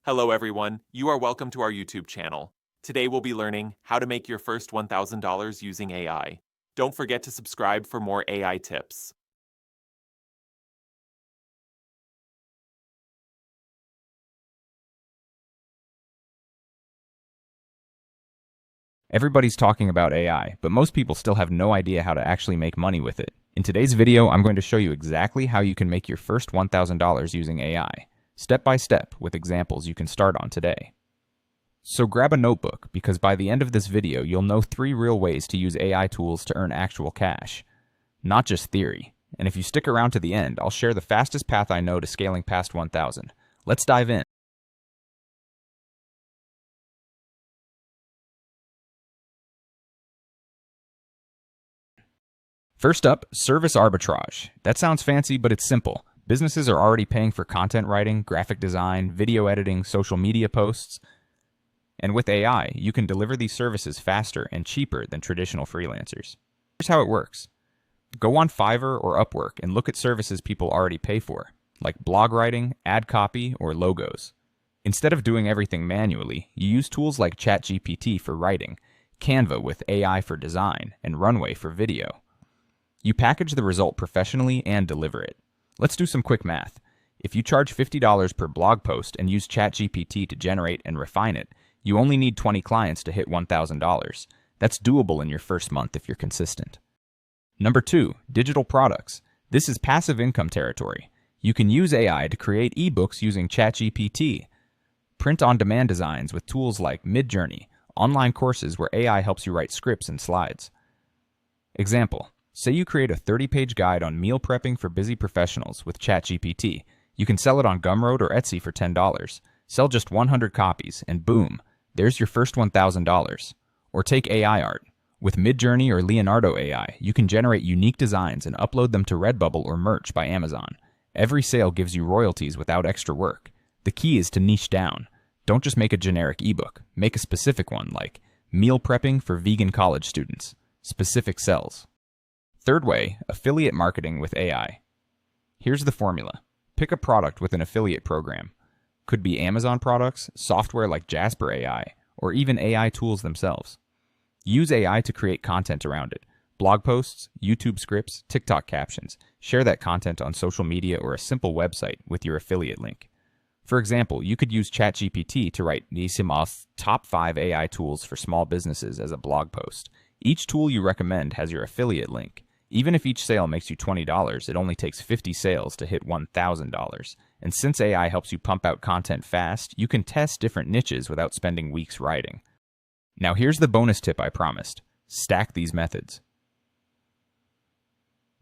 Hello everyone, you are welcome to our YouTube channel. Today we'll be learning how to make your first $1,000 using AI. Don't forget to subscribe for more AI tips. Everybody's talking about AI, but most people still have no idea how to actually make money with it. In today's video, I'm going to show you exactly how you can make your first $1,000 using AI, step by step with examples you can start on today. So grab a notebook, because by the end of this video, you'll know 3 real ways to use AI tools to earn actual cash, not just theory. And if you stick around to the end, I'll share the fastest path I know to scaling past 1,000. Let's dive in. First up, service arbitrage. That sounds fancy, but it's simple. Businesses are already paying for content writing, graphic design, video editing, social media posts. And with AI, you can deliver these services faster and cheaper than traditional freelancers. Here's how it works. Go on Fiverr or Upwork and look at services people already pay for, like blog writing, ad copy, or logos. Instead of doing everything manually, you use tools like ChatGPT for writing, Canva with AI for design, and Runway for video. You package the result professionally and deliver it. Let's do some quick math. If you charge $50 per blog post and use ChatGPT to generate and refine it, you only need 20 clients to hit $1,000. That's doable in your first month if you're consistent. Number 2, digital products. This is passive income territory. You can use AI to create eBooks using ChatGPT, print-on-demand designs with tools like MidJourney, online courses where AI helps you write scripts and slides. Example. Say you create a 30-page guide on meal prepping for busy professionals with ChatGPT. You can sell it on Gumroad or Etsy for $10. Sell just 100 copies, and boom, there's your first $1,000. Or take AI art. With MidJourney or Leonardo AI, you can generate unique designs and upload them to Redbubble or Merch by Amazon. Every sale gives you royalties without extra work. The key is to niche down. Don't just make a generic ebook. Make a specific one, like meal prepping for vegan college students. Specific sells. Third way, affiliate marketing with AI. Here's the formula. Pick a product with an affiliate program. Could be Amazon products, software like Jasper AI, or even AI tools themselves. Use AI to create content around it. Blog posts, YouTube scripts, TikTok captions. Share that content on social media or a simple website with your affiliate link. For example, you could use ChatGPT to write Nisimoth's top 5 AI tools for small businesses as a blog post. Each tool you recommend has your affiliate link. Even if each sale makes you $20, it only takes 50 sales to hit $1,000. And since AI helps you pump out content fast, you can test different niches without spending weeks writing. Now here's the bonus tip I promised. Stack these methods.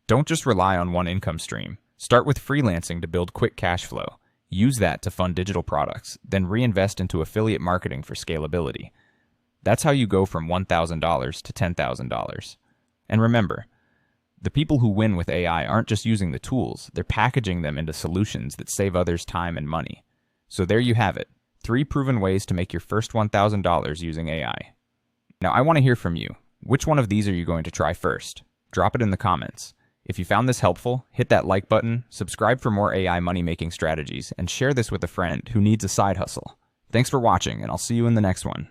Don't just rely on one income stream. Start with freelancing to build quick cash flow. Use that to fund digital products, then reinvest into affiliate marketing for scalability. That's how you go from $1,000 to $10,000. And remember, the people who win with AI aren't just using the tools, they're packaging them into solutions that save others time and money. So there you have it, 3 proven ways to make your first $1,000 using AI. Now I want to hear from you. Which one of these are you going to try first? Drop it in the comments. If you found this helpful, hit that like button, subscribe for more AI money-making strategies, and share this with a friend who needs a side hustle. Thanks for watching, and I'll see you in the next one.